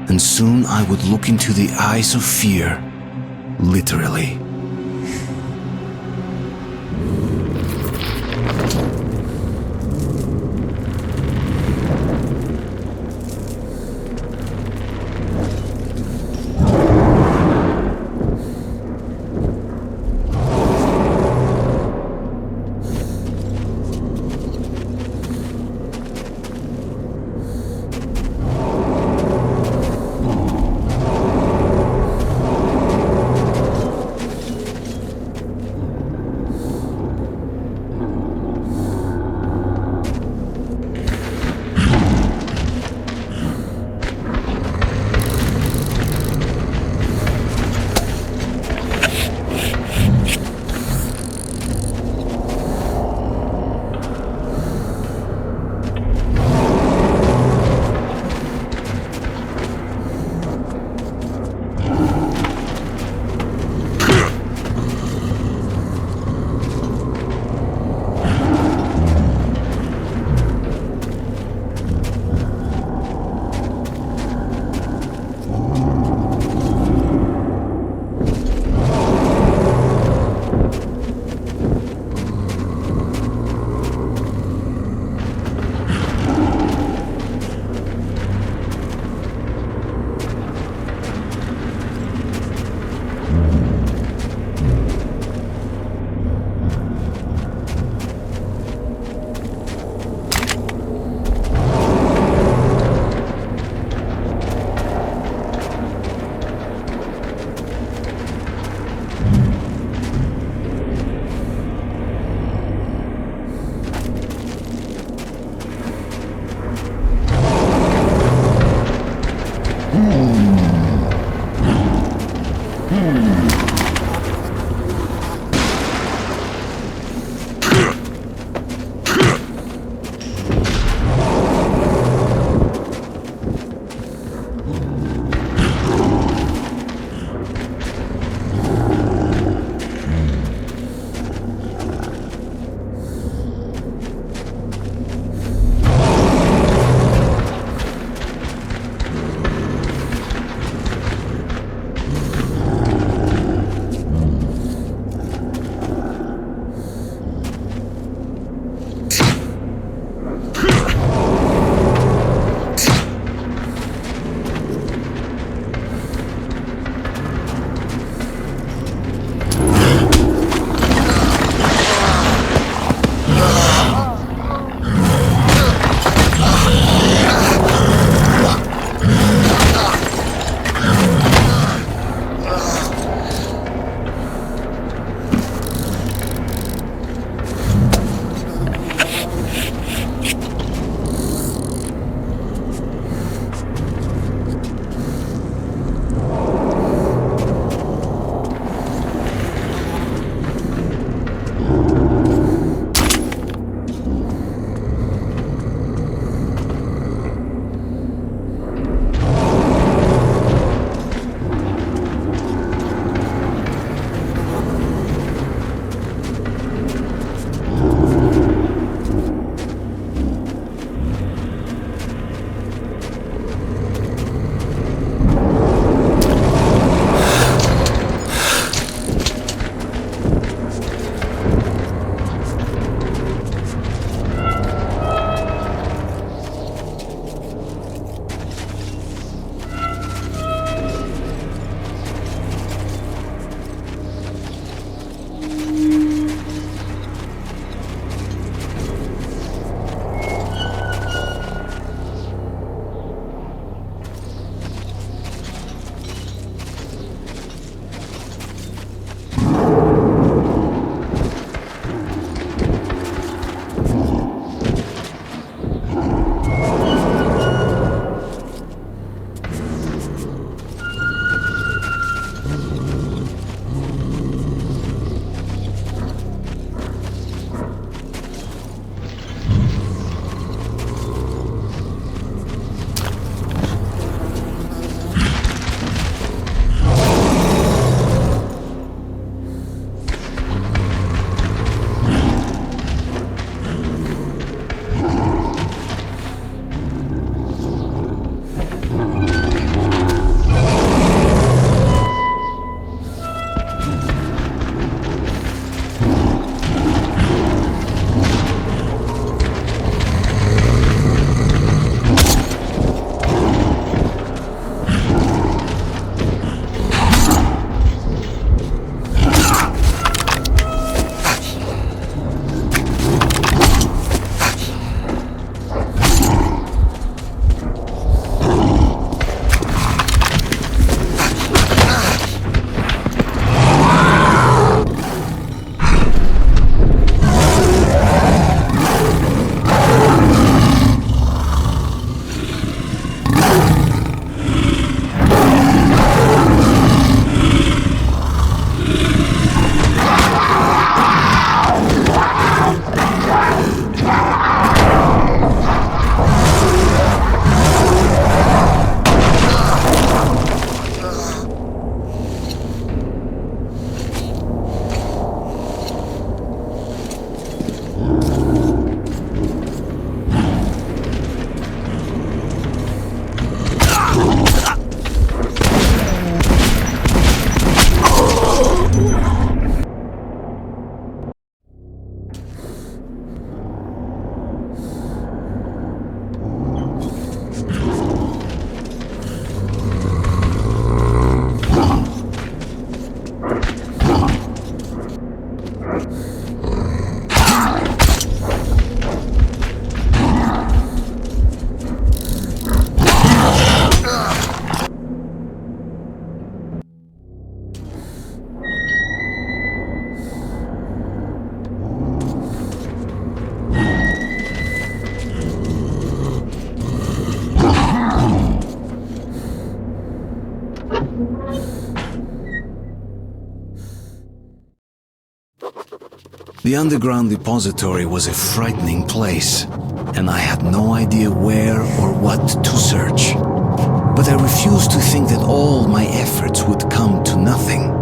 and soon I would look into the eyes of fear, literally. The underground depository was a frightening place, and I had no idea where or what to search. But I refused to think that all my efforts would come to nothing.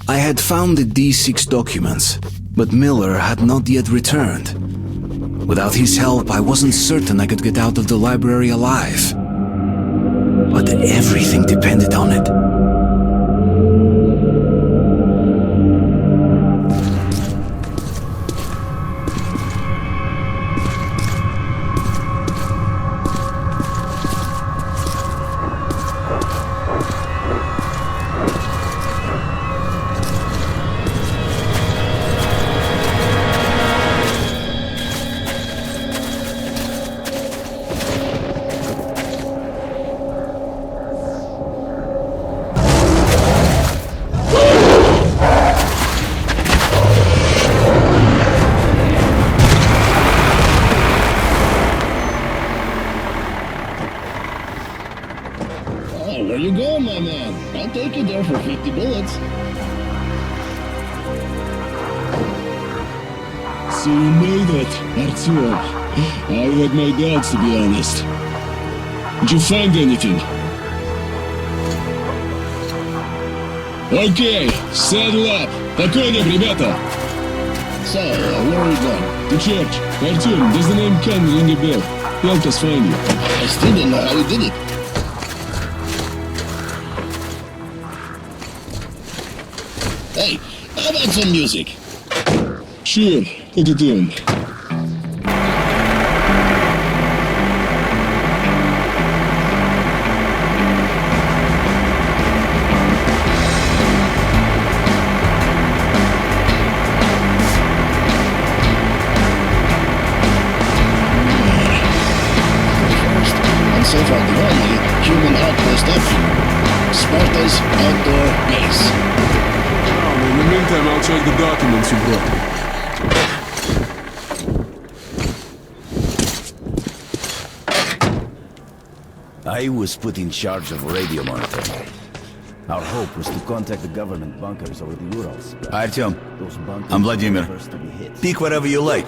I had found the D6 documents, but Miller had not yet returned. Without his help, I wasn't certain I could get out of the library alive. But everything depended on it. Where you going, my man? I'll take you there for 50 bullets. So you made it, Artyom. I had my doubts, to be honest. Did you find anything? Okay, saddle up. По коням, ребята. So, where are we going? To church. Artyom, does the name Ken ring a bell? Help us find you. I still don't know how we did it. Hey, how about some music? Sure, put it in. First, and so far the only, human outpost option. Sparta's outdoor base. In the meantime, I'll check the documents you brought. I was put in charge of radio monitoring. Our hope was to contact the government bunkers over the Urals. Artyom, Those bunkers I'm Vladimir. were the first to be hit. Peek wherever you like.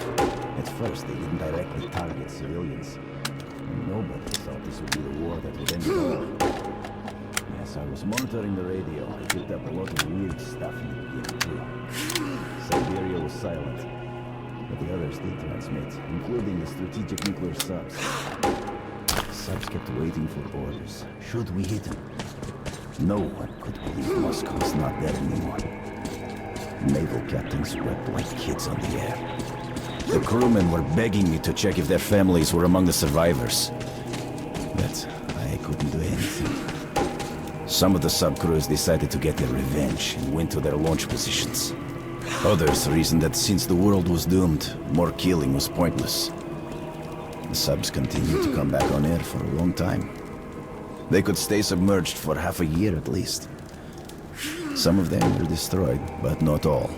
At first, they didn't directly target civilians. Nobody thought this would be the war that would end it all. As I was monitoring the radio, I picked up a lot of weird stuff in the beginning too. Siberia was silent, but the others did transmit, including the strategic nuclear subs. Subs kept waiting for orders. Should we hit them? No one could believe Moscow's not there anymore. Naval captains wept like kids on the air. The crewmen were begging me to check if their families were among the survivors. But I couldn't do anything. Some of the subcrews decided to get their revenge and went to their launch positions. Others reasoned that since the world was doomed, more killing was pointless. The subs continued to come back on air for a long time. They could stay submerged for half a year at least. Some of them were destroyed, but not all.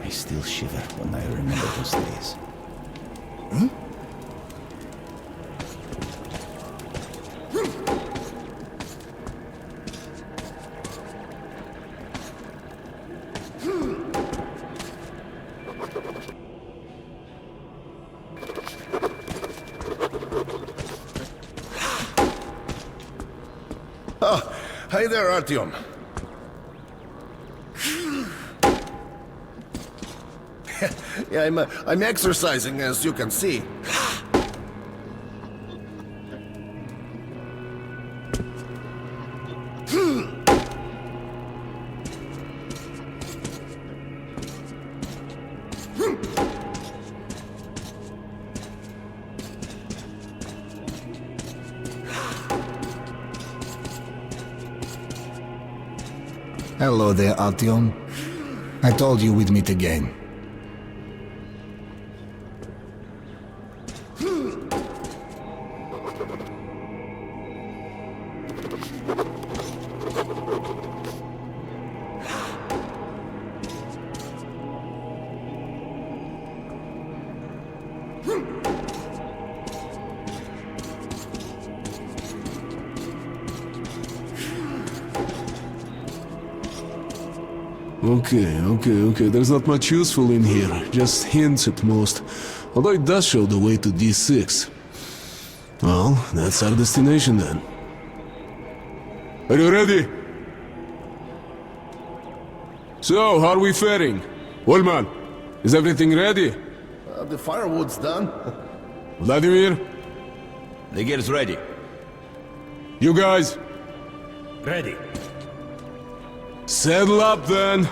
I still shiver when I remember those days. Oh, hi there, Artyom. Yeah, I'm exercising, as you can see. Hello there, Artyom. I told you we'd meet again. Okay. There's not much useful in here. Just hints at most. Although it does show the way to D6. Well, that's our destination then. Are you ready? So, how are we faring? Woolman, is everything ready? The firewood's done. Vladimir? The gear's ready. You guys? Ready. Saddle up then.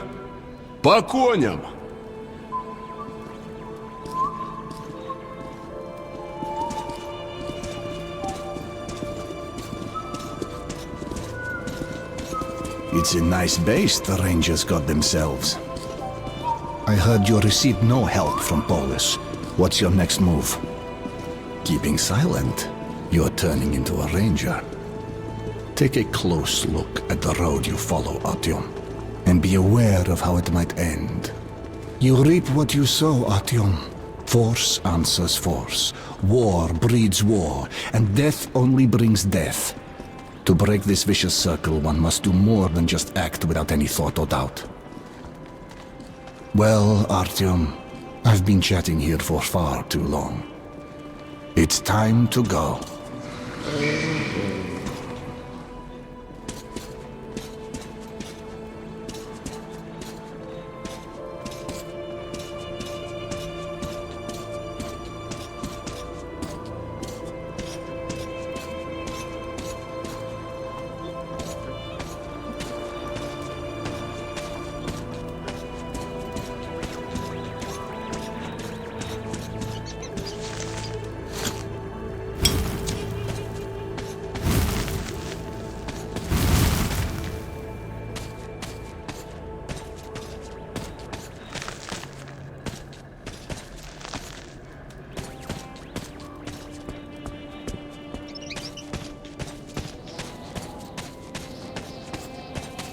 По коням. It's a nice base the Rangers got themselves. I heard you received no help from Polis. What's your next move? Keeping silent, you're turning into a Ranger. Take a close look at the road you follow, Artyom, and be aware of how it might end. You reap what you sow, Artyom. Force answers force. War breeds war, and death only brings death. To break this vicious circle, one must do more than just act without any thought or doubt. Well, Artyom, I've been chatting here for far too long. It's time to go.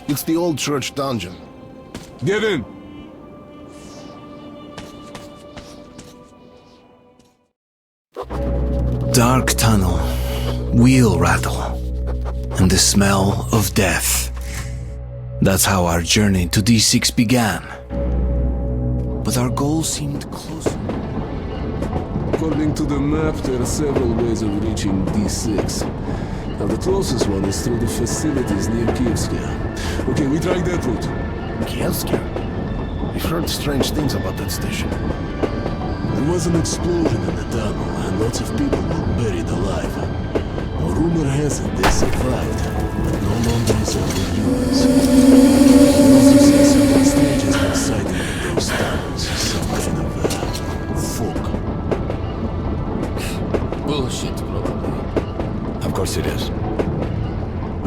It's the old church dungeon. Get in. Dark tunnel, wheel rattle, and the smell of death. That's how our journey to D6 began. But our goal seemed closer. According to the map, there are several ways of reaching D6. Now the closest one is through the facilities near Kievskia. Okay, we tried that route. Kievskia? We've heard strange things about that station. There was an explosion in the tunnel, and lots of people were buried alive. A rumor has it they survived, but no longer is on the news. We also see something strange has been sighted in those tunnels, some kind of fog. Bullshit, probably. Of course it is.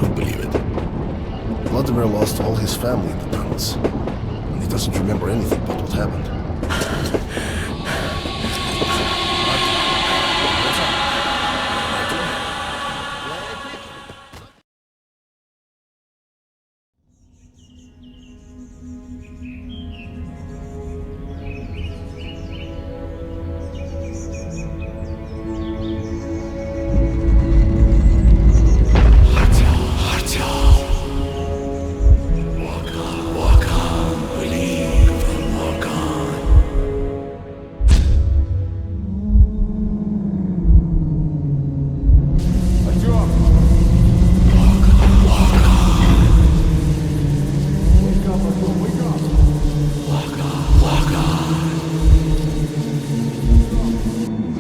Who'd believe it? Vladimir lost all his family in the tunnels, and he doesn't remember anything but what happened.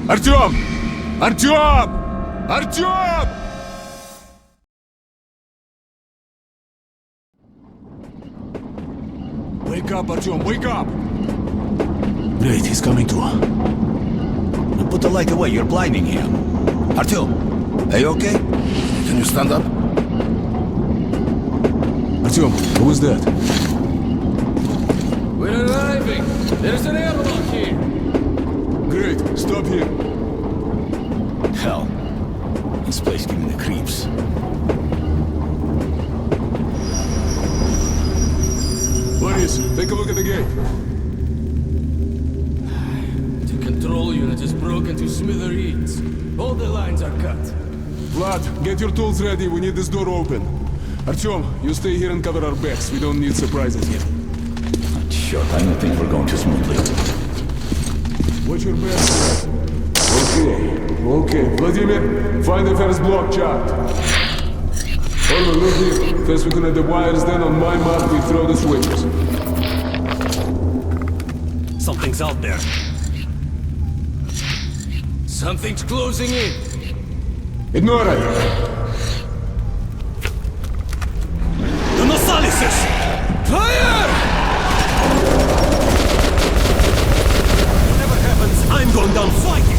Артём! Артём! Артём! Wake up, Артём, wake up! Great, he's coming to. Put the light away, you're blinding him. Artyom, are you okay? Can you stand up? Артём, who was that? We're arriving! There's an airlock here! Great, stop here. Hell, this place gives me the creeps. Boris, take a look at the gate. The control unit is broken to smithereens. All the lines are cut. Vlad, get your tools ready, we need this door open. Артём, you stay here and cover our backs, we don't need surprises here. Sure, I don't think we're going too smoothly. Watch your back. Okay, Vladimir, find the first block chart. Hold on, look here. First we connect the wires, then on my mark we throw the switches. Something's out there. Something's closing in. Ignore it! The Nosalises! Fire! Whatever happens, I'm going down fighting!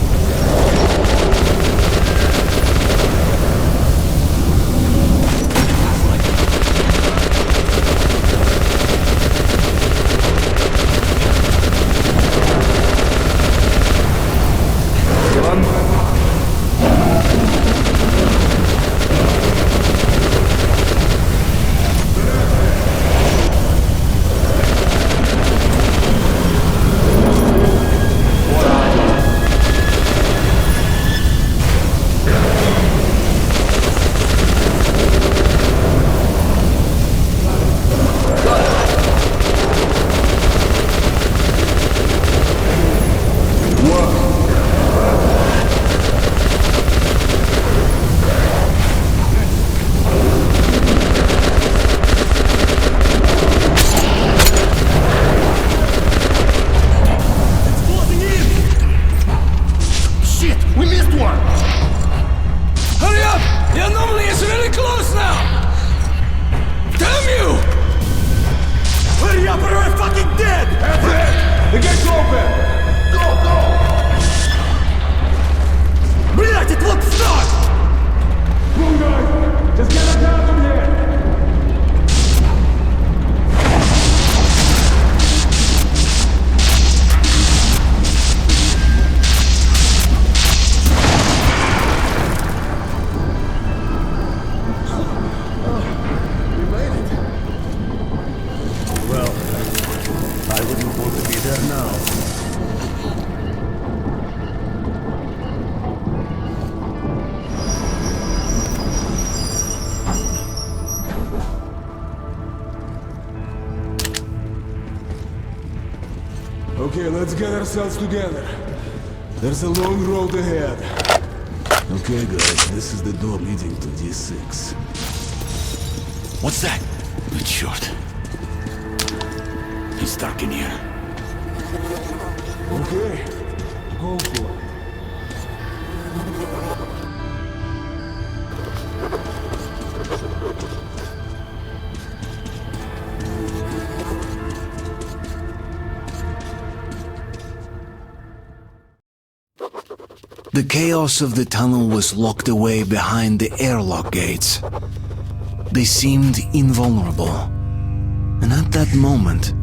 Okay, let's get ourselves together. There's a long road ahead. Okay, guys, this is the door leading to D6. What's that? It's short. It's dark in here. Okay, go for it. The chaos of the tunnel was locked away behind the airlock gates. They seemed invulnerable. And at that moment,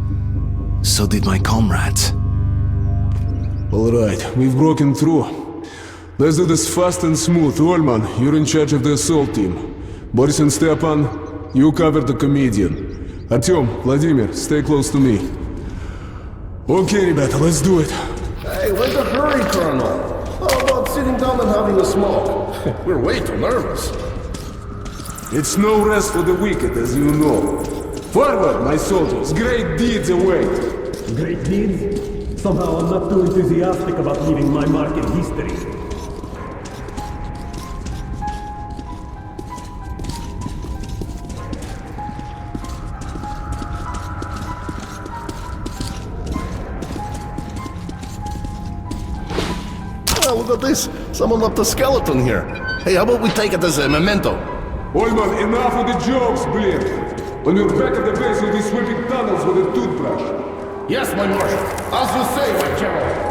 so did my comrades. Alright, we've broken through. Let's do this fast and smooth. Olman, you're in charge of the assault team. Boris and Stepan, you cover the comedian. Artyom, Vladimir, stay close to me. Okay, ребята, let's do it. Hey, where's the hurry, Colonel? How about sitting down and having a smoke? We're way too nervous. It's no rest for the wicked, as you know. Forward, my soldiers, great deeds await. Great deeds? Somehow I'm not too enthusiastic about leaving my mark in history. Oh, look at this. Someone left a skeleton here. Hey, how about we take it as a memento? Olman, enough with the jokes, Blin. When we're back at the base, we'll be sweeping tunnels with a toothbrush. Yes, my marshal. As you say, my general.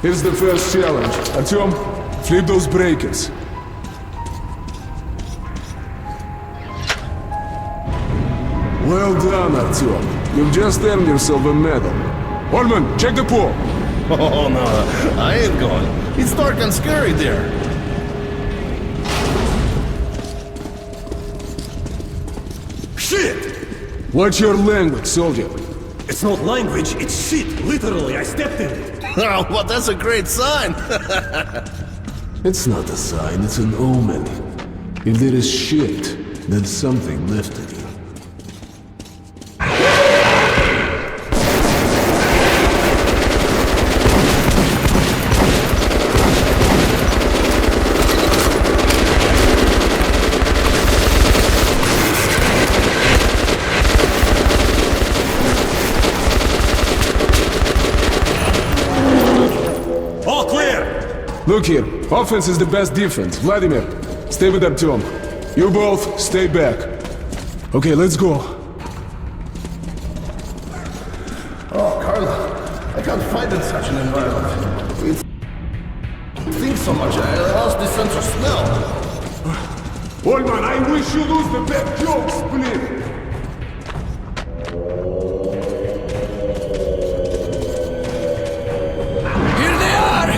Here's the first challenge. Artyom, flip those breakers. Well done, Artyom. You've just earned yourself a medal. Olman, check the pool. Oh, no, I ain't going. It's dark and scary there. Shit! Watch your language, soldier. It's not language, it's shit. Literally, I stepped in it. Oh, well, that's a great sign. It's not a sign, it's an omen. If there is shit, then something lifted you. Look here, offense is the best defense. Vladimir, stay with Artyom. You both, stay back. Okay, let's go. Oh, Carla, I can't fight in such an environment. I think so much, I lost the sense of smell. Oldman, I wish you lose the bad jokes, please. Here they are!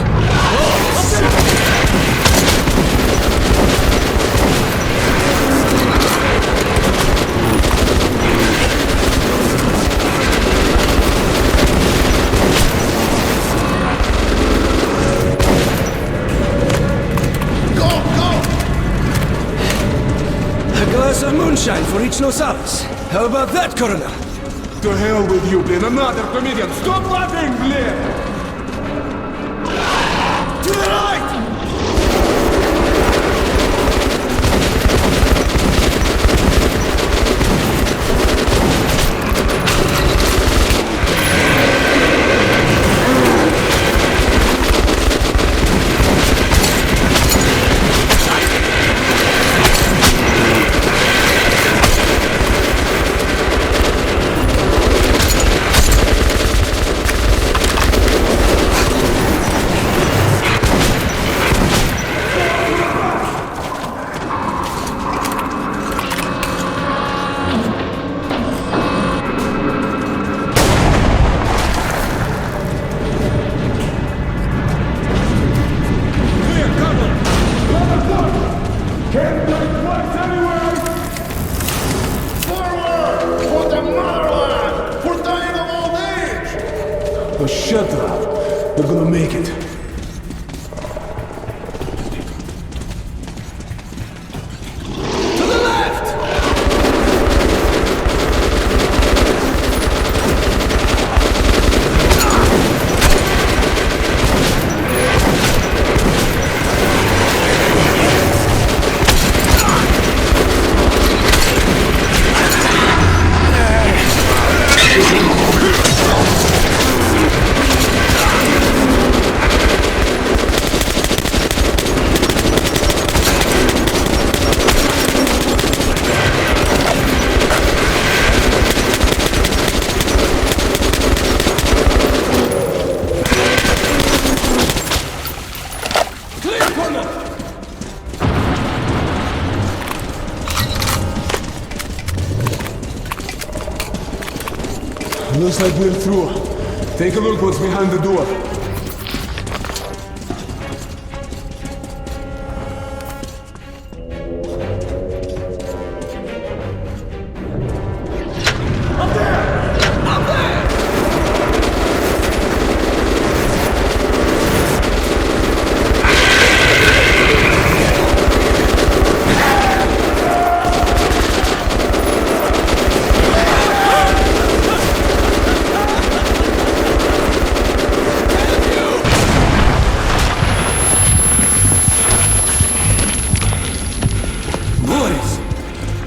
A glass of moonshine for each Nosalis. How about that, Colonel? To hell with you, blin. Another comedian. Stop laughing, blin! To the right! Oh, shut up. We're gonna make it. To the left! Looks like we're through. Take a look what's behind the door.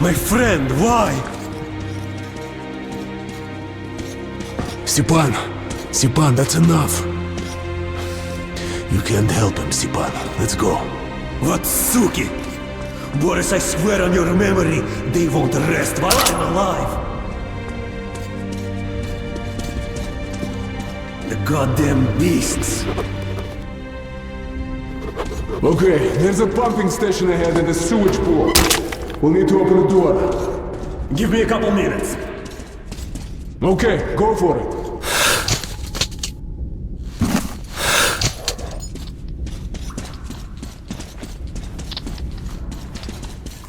My friend, why? Stepan, that's enough. You can't help him, Stepan. Let's go. What suki? Boris, I swear on your memory, they won't rest while I'm alive. The goddamn beasts. Okay, there's a pumping station ahead and a sewage pool. We'll need to open the door. Give me a couple minutes. Okay, go for it.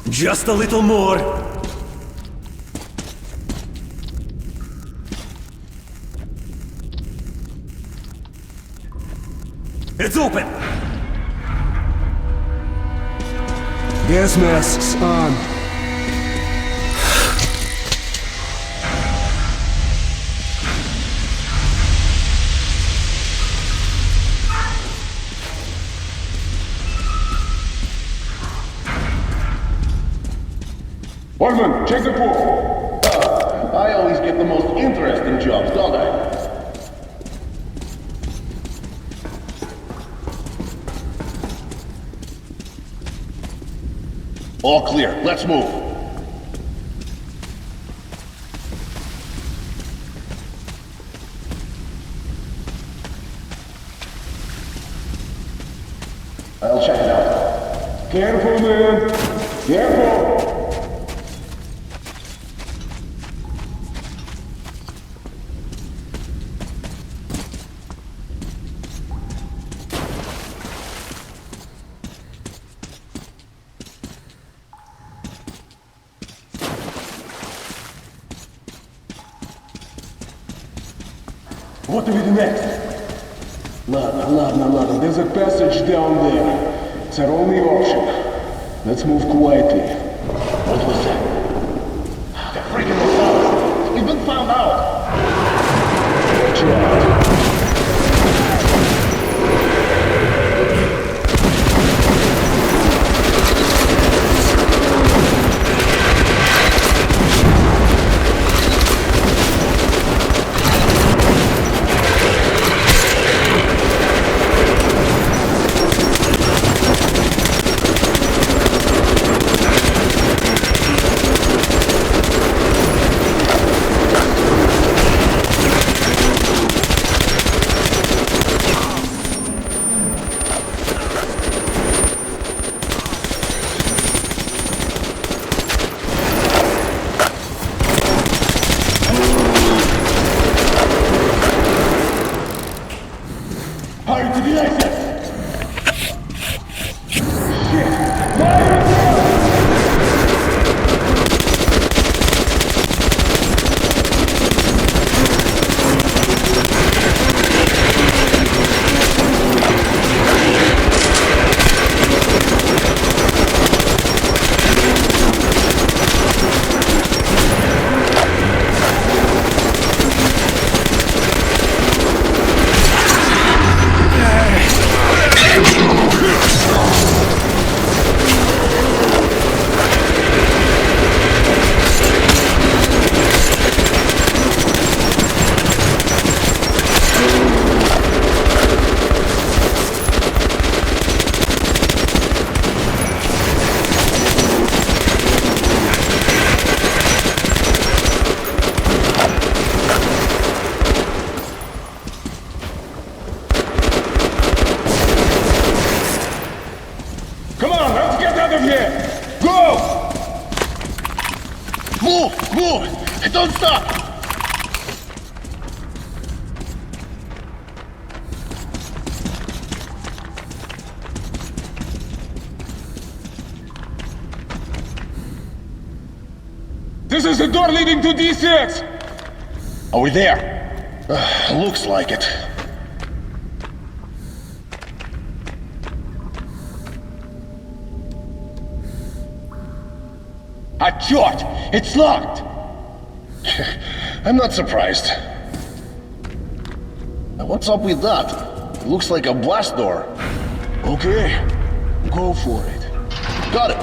Just a little more. It's open. Gas masks on. Orman, check the pool. I always get the most interesting jobs, don't I? All clear. Let's move. I'll check it out. Careful, man. Careful. What do we do next? Ладно. There's a passage down there. It's our only option. Let's move quietly. What was that? The freaking Gonzalez! We've been found out! Watch out. Hurry to the exit! Come on, let's get out of here! Go! Move! Don't stop! This is the door leading to D6! Are we there? Looks like it. Ah, черт! It's locked! I'm not surprised. Now, what's up with that? It looks like a blast door. Okay, go for it. Got it.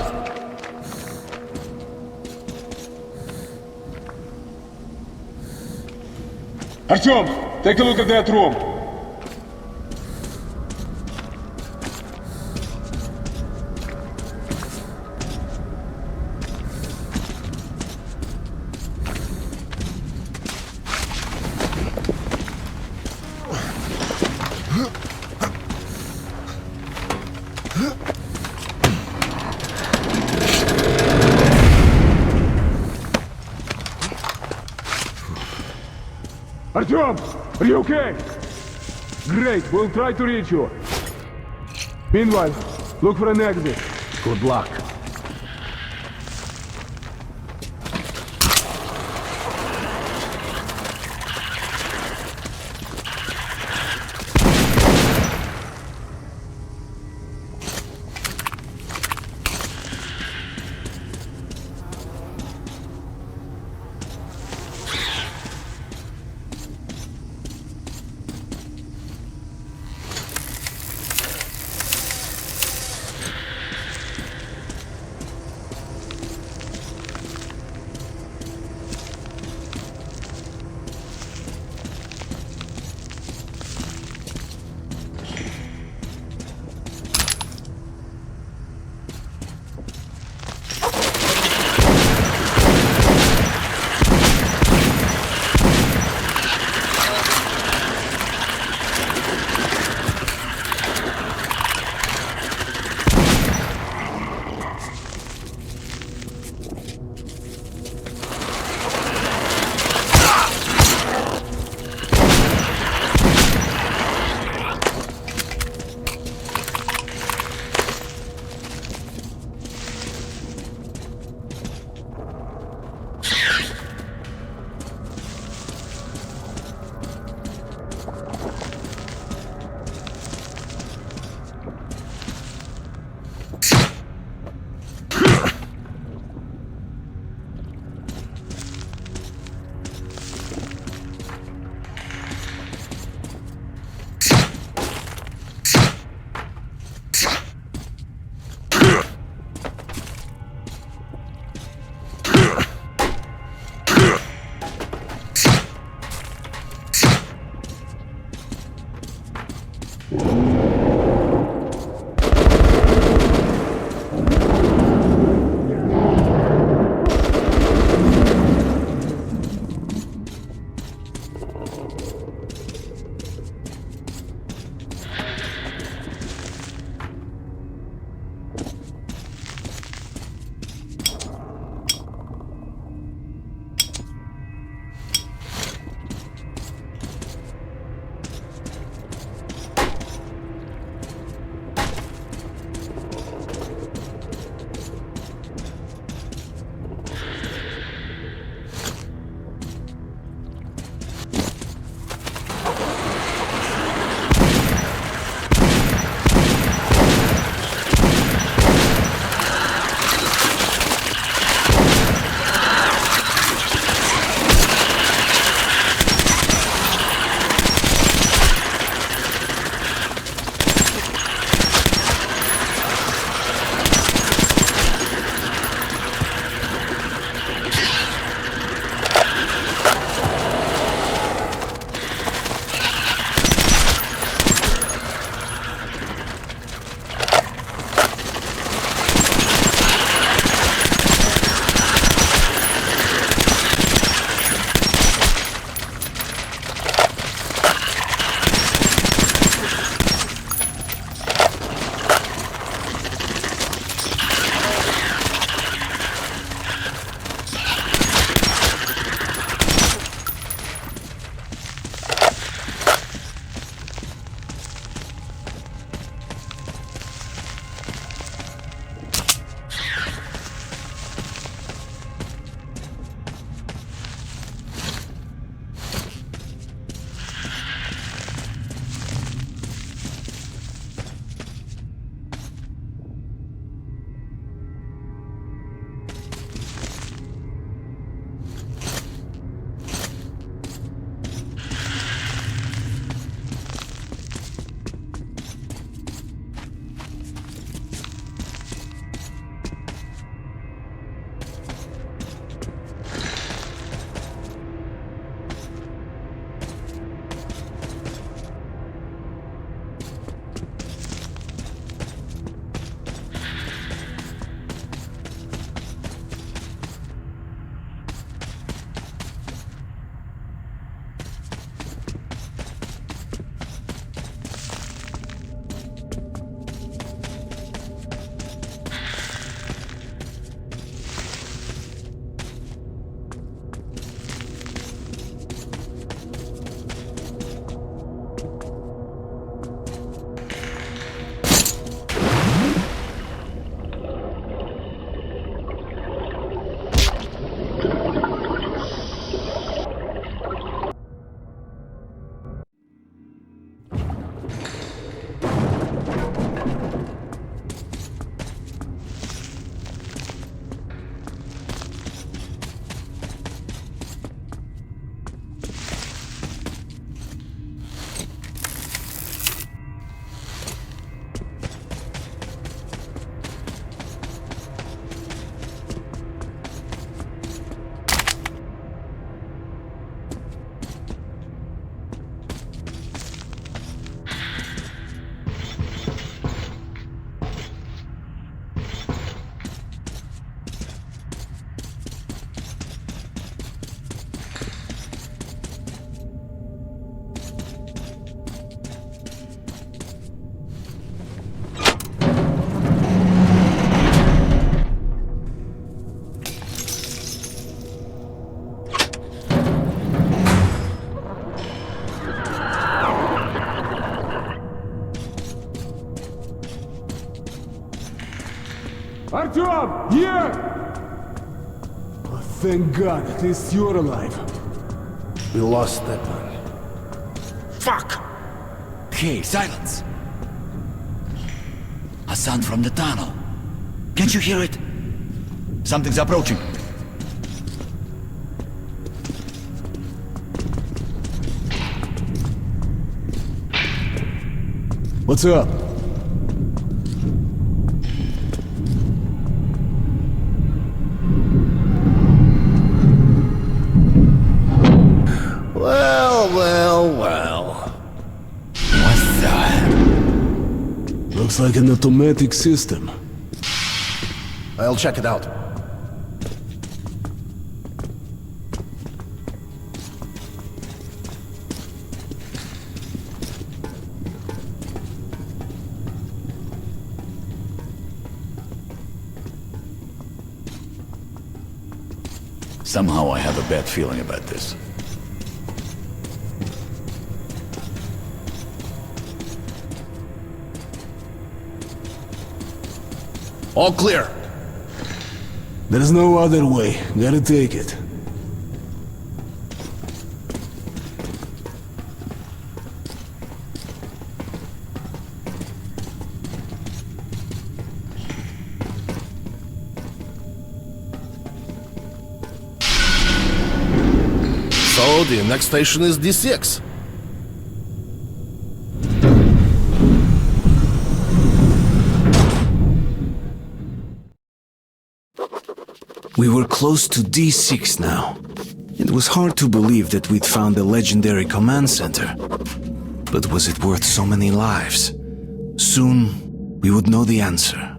Artyom, take a look at that room. Artyom, are you okay? Great, we'll try to reach you. Meanwhile, look for an exit. Good luck. Artyom! Here! Oh, thank God, at least you're alive. We lost that one. Fuck! Hey, silence! A sound from the tunnel. Can't you hear it? Something's approaching. What's up? Well. What the? Looks like an automatic system. I'll check it out. Somehow I have a bad feeling about this. All clear. There's no other way. Gotta take it. So the next station is D6. We were close to D6 now. It was hard to believe that we'd found the legendary command center. But was it worth so many lives? Soon, we would know the answer.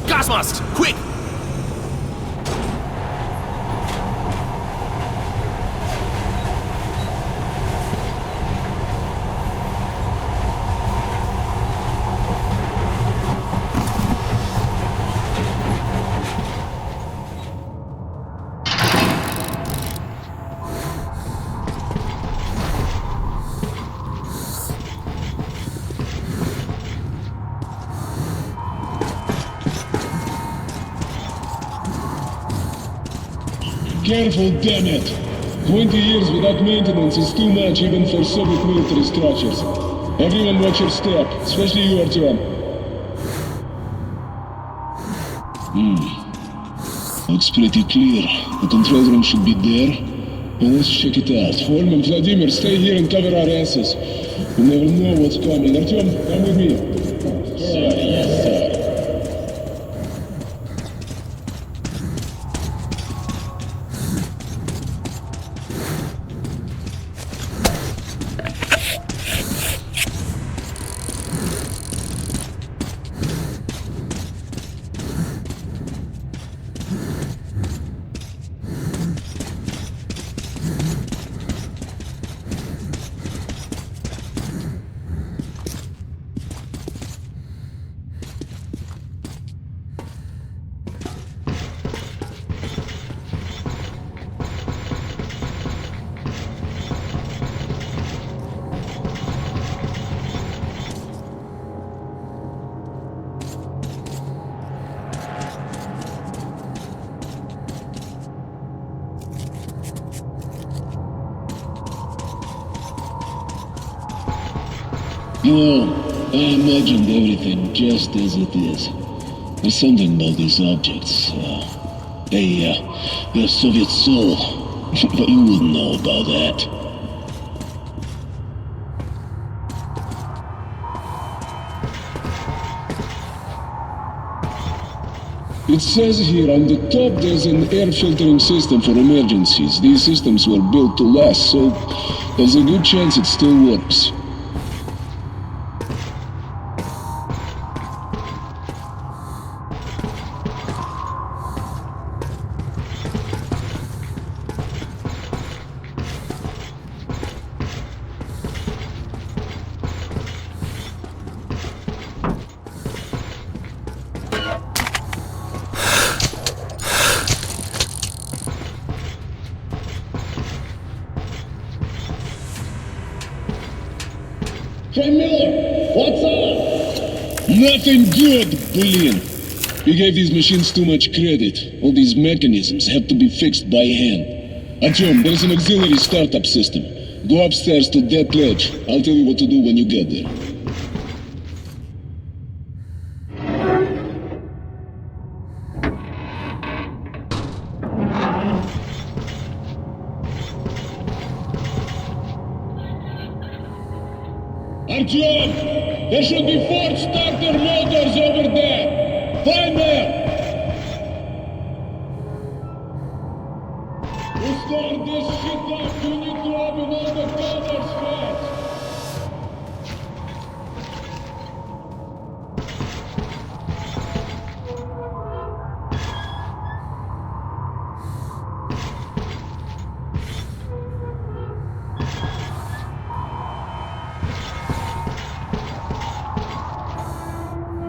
Gas masks, quick! Careful, damn it! 20 years without maintenance is too much even for Soviet military structures. Everyone watch your step, especially you, Artyom. Looks pretty clear. The control room should be there. Well, let's check it out. Holm and Vladimir, stay here and cover our asses. You never know what's coming. Artyom, come with me. Sir, yes, sir. You know, I imagined everything just as it is. There's something about these objects. They're Soviet soul. But you wouldn't know about that. It says here on the top there's an air filtering system for emergencies. These systems were built to last, so there's a good chance it still works. Hey Miller, what's up? Nothing good, Bullion. We gave these machines too much credit. All these mechanisms have to be fixed by hand. Artyom, there's an auxiliary startup system. Go upstairs to that ledge. I'll tell you what to do when you get there. Artyom! There should be 4 starter motors over there! Find them! To start this shit up, you need to open all the covers first!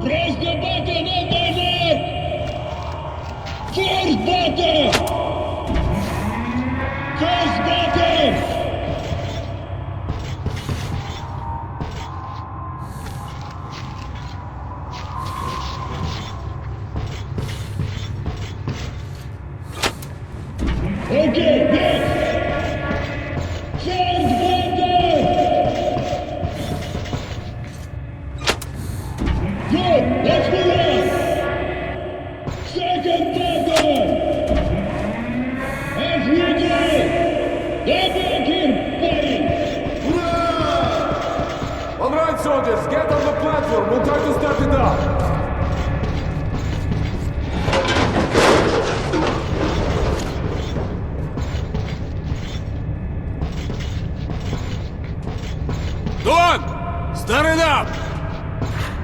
Press the button on my mark! First button! First button! Okay, next! Third button! Good, let's move on! Second button! As usual! Get back here, buddy! All right, soldiers, get on the platform. We'll try to start it up. Go on! Start it up!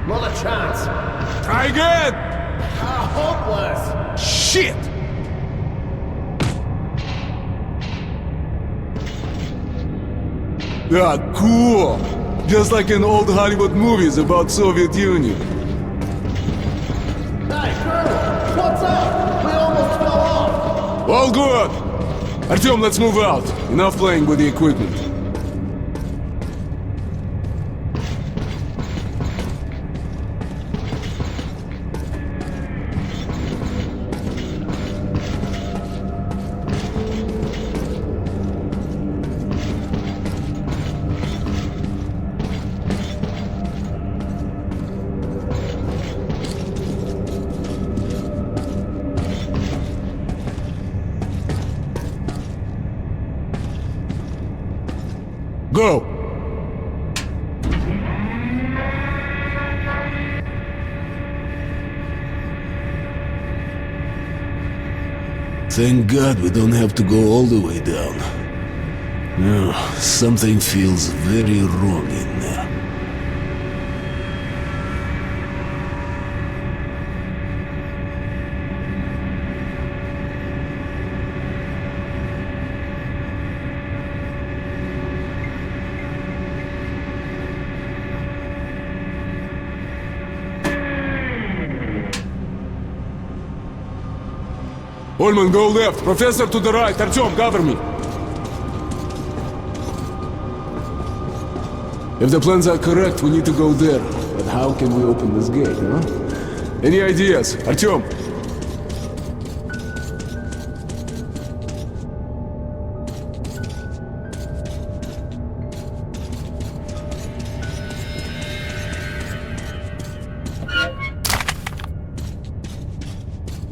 Not a chance. Try again! Hopeless. Shit! Yeah, cool! Just like in old Hollywood movies about Soviet Union. Hey, Colonel! What's up? We almost fell off. All good! Artyom, let's move out. Enough playing with the equipment. Go! Thank God we don't have to go all the way down. No, something feels very wrong in there. Ullman, go left. Professor to the right. Artyom, cover me. If the plans are correct, we need to go there. But how can we open this gate, huh? Any ideas? Artyom?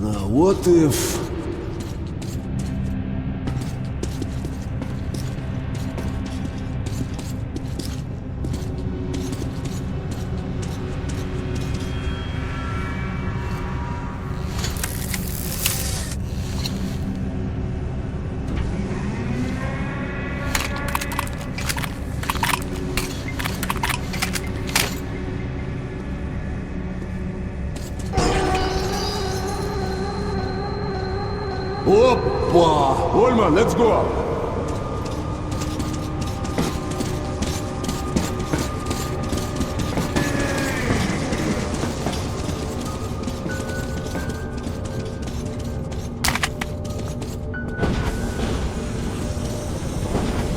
Now, what if... Опа! Ullman, let's go!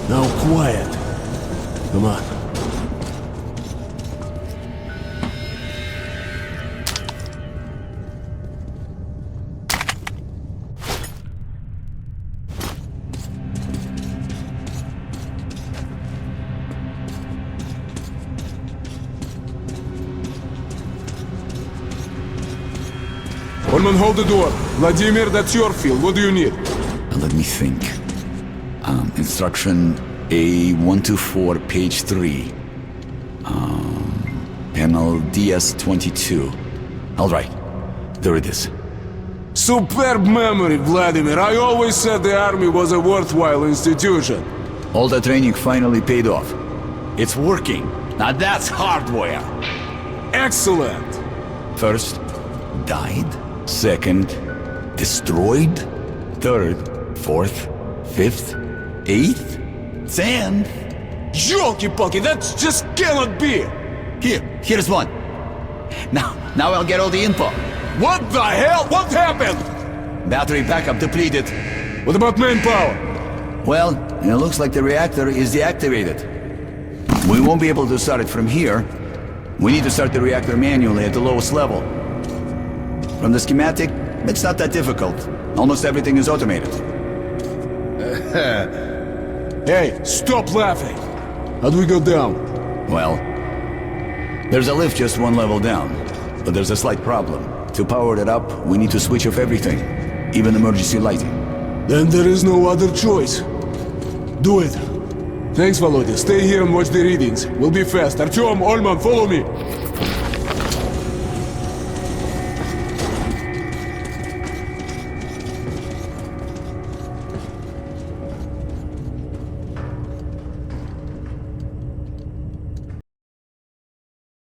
Now quiet. Come on. Ulman, hold the door. Vladimir, that's your field. What do you need? Let me think. Instruction A124, page 3. Panel DS22. All right, there it is. Superb memory, Vladimir. I always said the army was a worthwhile institution. All the training finally paid off. It's working. Now that's hardware. Excellent. First, died. Second, destroyed. Third, fourth, fifth, eighth, 10th. Jolky-pokey, that just cannot be! Here's one. Now I'll get all the info. What the hell? What happened? Battery backup depleted. What about main power? Well, it looks like the reactor is deactivated. We won't be able to start it from here. We need to start the reactor manually at the lowest level. From the schematic, it's not that difficult. Almost everything is automated. Hey, stop laughing! How do we go down? Well, there's a lift just one level down. But there's a slight problem. To power it up, we need to switch off everything. Even emergency lighting. Then there is no other choice. Do it. Thanks, Volodya. Stay here and watch the readings. We'll be fast. Artyom, Ulman, follow me.